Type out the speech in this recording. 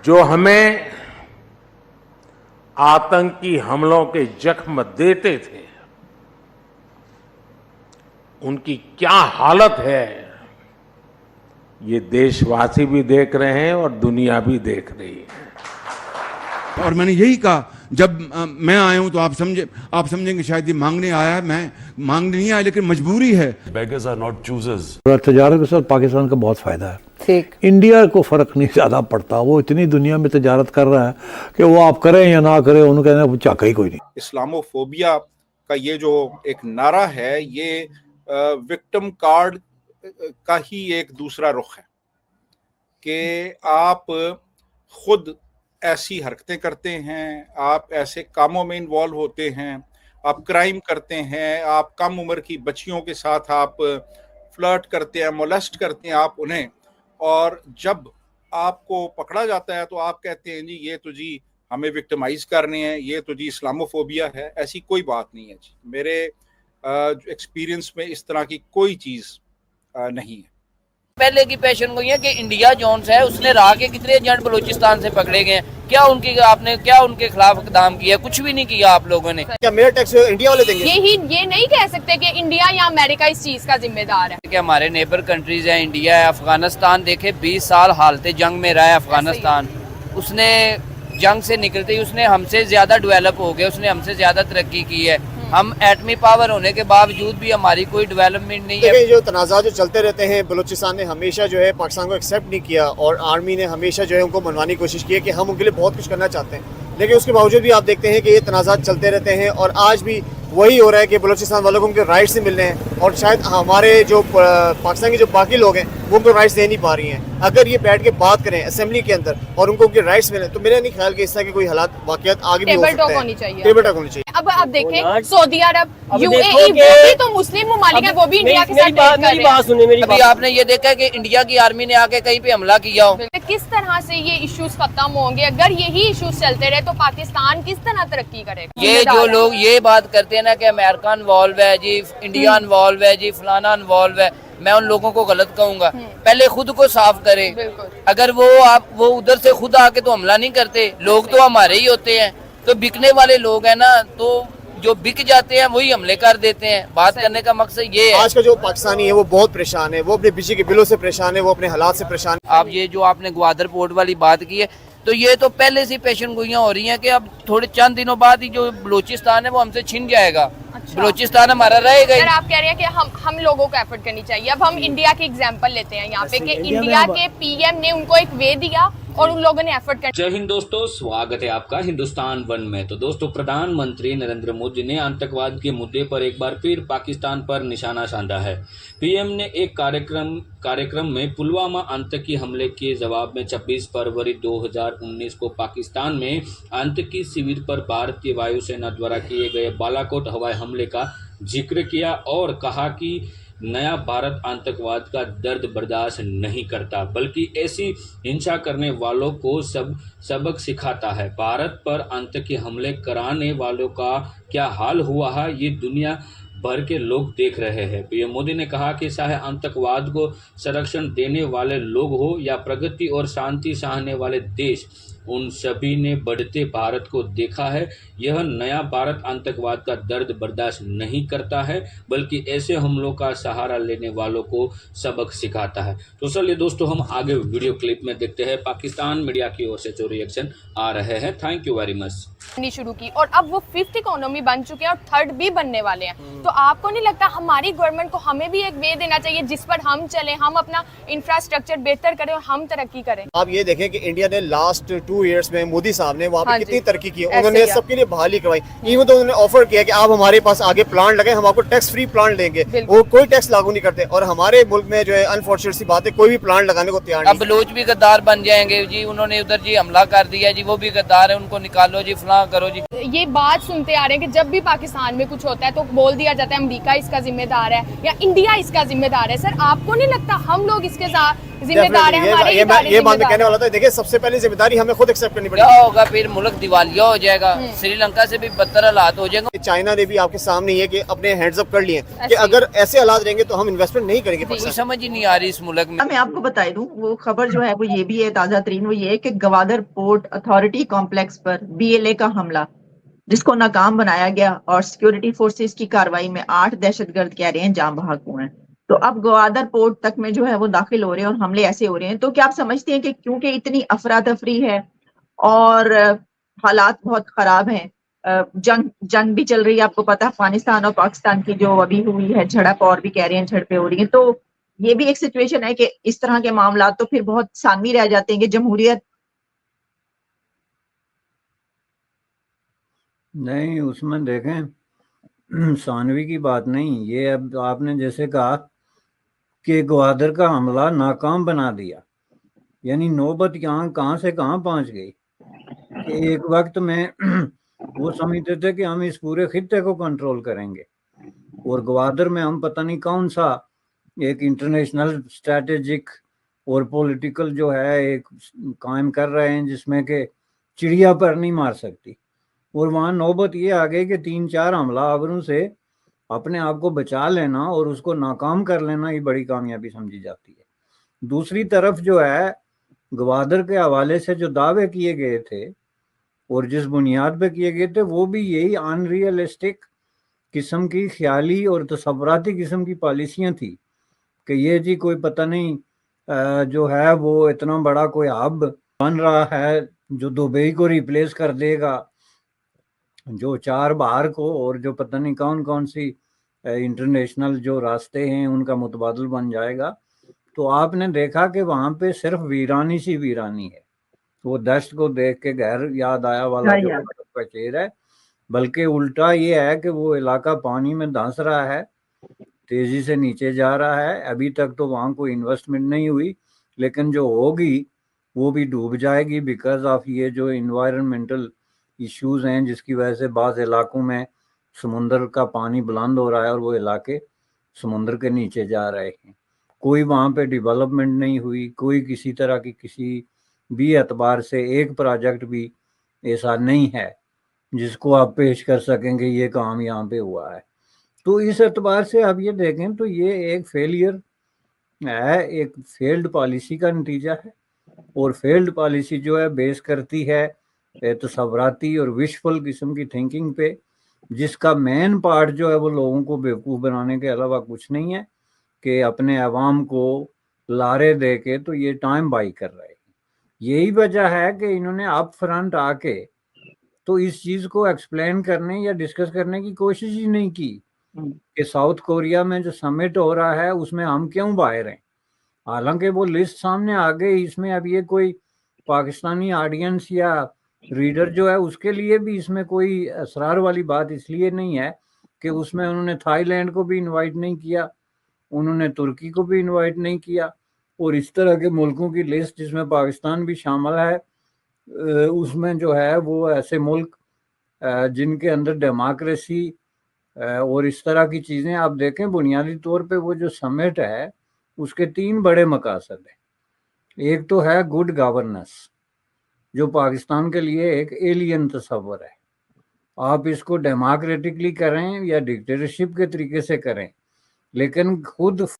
जो हमें आतंकी हमलों के जख्म देते थे, उनकी क्या हालत है, ये देशवासी भी देख रहे हैं और दुनिया भी देख रही है। और मैंने यही कहा, जब मैं आया हूं तो आप समझेंगे शायद ये मांगने आया है, मैं मांगने नहीं आया, लेकिन मजबूरी है। Beggars are not choosers। तजारत के साथ पाकिस्तान का बहुत फायदा है। ठीक, इंडिया को फर्क नहीं ज्यादा पड़ता, वो इतनी दुनिया में तजारत कर रहा है कि वो आप करें या ना करें, उन्हें कहना चाका ही कोई नहीं। इस्लामोफोबिया का ये जो एक नारा है, ये विक्टिम कार्ड का ही एक दूसरा रुख है कि आप खुद ऐसी हरकतें करते हैं, आप ऐसे कामों में इन्वॉल्व होते हैं, आप क्राइम करते हैं, आप कम उम्र की बच्चियों के साथ आप फ्लर्ट करते हैं, मोलेस्ट करते हैं आप उन्हें, और जब आपको पकड़ा जाता है तो आप कहते हैं जी ये तो जी हमें विक्टिमाइज कर रहे हैं, ये तो जी इस्लामोफोबिया है। ऐसी कोई बात नहीं है जी, मेरे एक्सपीरियंस में इस तरह की कोई चीज़ नहीं है। पहले की पेशन गोई है कि इंडिया जोन्स है, उसने रहा के कितने एजेंट बलूचिस्तान से पकड़े गए हैं, क्या उनके खिलाफ इकदाम किया? कुछ भी नहीं किया आप लोगों ने। क्या मेरा टैक्स इंडिया वाले देंगे? ये नहीं कह सकते कि इंडिया या अमेरिका इस चीज का जिम्मेदार है। कि हमारे नेबर कंट्रीज हैं, इंडिया है, अफगानिस्तान देखे 20 साल हालत जंग में रहा है अफगानिस्तान। उसने जंग से निकलते ही उसने हमसे ज्यादा डेवलप हो गया, उसने हमसे ज्यादा तरक्की की है। हम एटमी पावर होने के बावजूद भी हमारी कोई डेवलपमेंट नहीं है। जो तनाज़ा जो चलते रहते हैं, बलूचिस्तान ने हमेशा जो है पाकिस्तान को एक्सेप्ट नहीं किया, और आर्मी ने हमेशा जो है उनको मनवाने की कोशिश की है कि हम उनके लिए बहुत कुछ करना चाहते हैं, लेकिन उसके बावजूद भी आप देखते हैं कि ये तनाज़ा चलते रहते हैं, और आज भी वही हो रहा है कि बलूचिस्तान वालों को उनके राइट्स नहीं मिल रहे हैं, और शायद हमारे जो पाकिस्तान के जो बाकी लोग हैं वो उनको राइट्स दे नहीं पा रही हैं। अगर ये बैठ के बात करें असेंबली के अंदर और उनको उनके राइट्स मिले, तो मेरा नहीं ख्याल कि इस तरह के कोई हालात वाकयात आगे भी हो सकते हैं। टेबल टॉक होनी चाहिए। अब देखें सऊदी अरब, यूएई, वो भी तो मुस्लिम मुमालिक है, वो भी इंडिया के साथ ट्रेड कर रहे हैं। अभी आपने ये देखा कि इंडिया की आर्मी ने आके कहीं पे हमला किया हो। किस तरह से ये इश्यूज खत्म होंगे? अगर यही इश्यूज चलते रहे तो पाकिस्तान किस तरह तरक्की करेगा? ये जो लोग ये बात करते हैं ना कि अमेरिका इन्वॉल्व है जी, इंडिया इन्वॉल्व है जी, फलाना इन्वॉल्व है, मैं उन लोगों को गलत कहूंगा। पहले खुद को साफ करें। अगर वो उधर से खुद आके तो हमला नहीं करते, लोग तो हमारे ही होते हैं, तो बिकने वाले लोग हैं ना, तो जो बिक जाते हैं वही हमले कर देते हैं। बात करने का मकसद ये है, आज का जो पाकिस्तानी है वो बहुत परेशान है, वो अपने बिजली के बिलों से परेशान है, वो अपने हालात से परेशान है। आप ये जो आपने ग्वादर पोर्ट वाली बात की है, तो ये तो पहले से पेशन गोइयां हो रही हैं कि अब थोड़े चंद दिनों बाद ही जो बलूचिस्तान है वो हमसे छिन जाएगा। अच्छा। बलूचिस्तान हमारा रहेगा। सर आप कह रहे हैं कि हम लोगों को एफर्ट करनी चाहिए। अब हम इंडिया की एग्जांपल लेते हैं यहाँ पे कि इंडिया के पीएम ने उनको एक वे दिया और उन लोगों ने एफर्ट कर। जय हिंद दोस्तों, स्वागत है आपका हिंदुस्तान वन में। तो दोस्तों, प्रधानमंत्री नरेंद्र मोदी ने आतंकवाद के मुद्दे पर एक बार फिर पाकिस्तान पर निशाना साधा है। पीएम ने एक कार्यक्रम में पुलवामा आतंकी हमले के जवाब में 26 फरवरी 2019 को पाकिस्तान में आतंकी शिविर पर भारतीय वायुसेना द्वारा किए गए बालाकोट हवाई हमले का जिक्र किया और कहा कि नया भारत आतंकवाद का दर्द बर्दाश्त नहीं करता, बल्कि ऐसी हिंसा करने वालों को सबक सिखाता है। भारत पर आतंकी हमले कराने वालों का क्या हाल हुआ है, ये दुनिया भर के लोग देख रहे हैं। पीएम मोदी ने कहा कि चाहे आतंकवाद को संरक्षण देने वाले लोग हो या प्रगति और शांति चाहने वाले देश, उन सभी ने बढ़ते भारत को देखा है। यह नया भारत आतंकवाद का दर्द बर्दाश्त नहीं करता है, बल्कि ऐसे हमलों का सहारा लेने वालों को सबक सिखाता है। तो चलिए दोस्तों, हम आगे वीडियो क्लिप में देखते हैं। पाकिस्तान मीडिया की ओर से जो रिएक्शन आ रहे हैं, थैंक यू वेरी मच। शुरू की और अब वो 5th इकोनॉमी बन चुके हैं और 3rd भी बनने वाले हैं। तो आपको नहीं लगता हमारी गवर्नमेंट को हमें भी एक वे देना चाहिए जिस पर हम चलें, हम अपना इंफ्रास्ट्रक्चर बेहतर करें और हम तरक्की करें? आप ये देखें कि इंडिया ने लास्ट 2 इयर्स में मोदी साहब ने वहाँ पे कितनी तरक्की की, उन्होंने सबके लिए बहाली करवाई। इवन तो उन्होंने ऑफर किया कि आप हमारे पास आगे प्लांट लगाएं, हम आपको टैक्स फ्री प्लांट देंगे। वो कोई टैक्स लागू नहीं करते, और हमारे मुल्क में जो है अनफॉर्चुनेट सी बात है, कोई भी प्लांट लगाने को तैयार नहीं। अब बलोच भी गद्दार बन जाएंगे जी, उन्होंने उधर जी हमला कर दिया जी, वो भी गद्दार है, उनको निकालो जी, फलां करो जी। ये बात सुनते आ रहे हैं कि जब भी पाकिस्तान में कुछ होता है तो बोल दिया जाता है अमेरिका इसका जिम्मेदार है या इंडिया इसका जिम्मेदार है। सर आपको नहीं लगता हम लोग इसके साथ जिम्मेदार है, हमारे ये बात मैं जिम्मेदार कहने है। वाला था। देखिए सबसे पहली जिम्मेदारी हमें खुद एक्सेप्ट करनी क्या पड़ेगी। होगा फिर? मुल्क दिवालिया हो जाएगा, श्रीलंका से भी बदतर हालात हो जाएंगे। चाइना ने भी आपके सामने ये कि अपने हैंड्स अप कर लिए कि ऐसे ही। अगर ऐसे हालात रहेंगे तो हम इन्वेस्टमेंट नहीं करेंगे कोई पाकिस्तान। समझ ही नहीं आ रही इस मुल्क में। मैं आपको बता दूं, वो खबर जो है वो ये भी है ताजा तरीन, वो ये है कि गवादर पोर्ट अथॉरिटी कॉम्प्लेक्स पर BLA का हमला जिसको नाकाम बनाया गया और सिक्योरिटी फोर्सेस की कार्रवाई में 8 दहशतगर्द कह रहे हैं जाम बहक हुए हैं। तो अब गवादर पोर्ट तक में जो है वो दाखिल हो रहे हैं और हमले ऐसे हो रहे हैं। तो क्या आप समझते हैं कि क्योंकि इतनी अफरा तफरी है और हालात बहुत खराब हैं, जंग भी चल रही है, आपको पता है अफगानिस्तान और पाकिस्तान की जो अभी हुई है झड़प, और भी कह रहे हैं झड़पें हो रही हैं, तो ये भी एक सिचुएशन है कि इस तरह के मामला तो फिर बहुत सानवी रह जाते हैं कि जमहूरियत नहीं, उसमें देखें सानवी की बात नहीं, ये अब आपने जैसे कहा कि ग्वादर का हमला नाकाम बना दिया, यानी नौबत यहाँ कहाँ से कहाँ पहुँच गई कि एक वक्त में वो समझते थे कि हम इस पूरे खित्ते को कंट्रोल करेंगे और ग्वादर में हम पता नहीं कौन सा एक इंटरनेशनल स्ट्रैटेजिक और पॉलिटिकल जो है एक कायम कर रहे हैं जिसमें कि चिड़िया पर नहीं मार सकती। और वहाँ नौबत ये आ गई कि 3-4 हमलावरों से अपने आप को बचा लेना और उसको नाकाम कर लेना ही बड़ी कामयाबी समझी जाती है। दूसरी तरफ जो है ग्वादर के हवाले से जो दावे किए गए थे और जिस बुनियाद पे किए गए थे वो भी यही अनरियलिस्टिक किस्म की ख्याली और तसव्वुराती किस्म की पॉलिसियाँ थी कि ये जी कोई पता नहीं जो है वो इतना बड़ा कोई हब बन रहा है जो दुबई को रिप्लेस कर देगा, जो 4 बाहर को और जो पता नहीं कौन कौन सी इंटरनेशनल जो रास्ते हैं उनका मुतबादल बन जाएगा। तो आपने देखा कि वहाँ पे सिर्फ वीरानी सी वीरानी है। वो दश्त को देख के घर याद आया वाला जो का शेर है, बल्कि उल्टा ये है कि वो इलाका पानी में धंस रहा है, तेजी से नीचे जा रहा है। अभी तक तो वहाँ कोई इन्वेस्टमेंट नहीं हुई, लेकिन जो होगी वो भी डूब जाएगी बिकॉज ऑफ ये जो इन्वायरमेंटल इश्यूज हैं जिसकी वजह से बाज़ इलाकों में समुंदर का पानी बुलंद हो रहा है और वो इलाके समुंदर के नीचे जा रहे हैं। कोई वहाँ पे डेवलपमेंट नहीं हुई, कोई किसी तरह की किसी भी एतबार से एक प्रोजेक्ट भी ऐसा नहीं है जिसको आप पेश कर सकेंगे ये काम यहाँ पे हुआ है। तो इस एतबार से आप ये देखें तो ये एक फेलियर है, एक फेल्ड पॉलिसी का नतीजा है। और फेल्ड पॉलिसी जो है बेस करती है तसव्वुराती और विशफुल किस्म की थिंकिंग पे, जिसका मेन पार्ट जो है वो लोगों को बेवकूफ़ बनाने के अलावा कुछ नहीं है कि अपने अवाम को लारे दे के तो ये टाइम बाई कर रहे हैं। यही वजह है कि इन्होंने अप फ्रंट आके तो इस चीज़ को एक्सप्लेन करने या डिस्कस करने की कोशिश ही नहीं की कि साउथ कोरिया में जो समिट हो रहा है उसमें हम क्यों बाहर हैं। हालांकि वो लिस्ट सामने आ गई, इसमें अब ये कोई पाकिस्तानी ऑडियंस या रीडर जो है उसके लिए भी इसमें कोई असरार वाली बात इसलिए नहीं है कि उसमें उन्होंने थाईलैंड को भी इनवाइट नहीं किया, उन्होंने तुर्की को भी इनवाइट नहीं किया, और इस तरह के मुल्कों की लिस्ट जिसमें पाकिस्तान भी शामिल है उसमें जो है वो ऐसे मुल्क जिनके अंदर डेमोक्रेसी और इस तरह की चीज़ें आप देखें। बुनियादी तौर पे वो जो समिट है उसके 3 बड़े मकासद हैं। एक तो है गुड गवर्नेंस जो पाकिस्तान के लिए एक एलियन तस्वर है। आप इसको डेमोक्रेटिकली करें या डिक्टेटरशिप के तरीके से करें, लेकिन खुद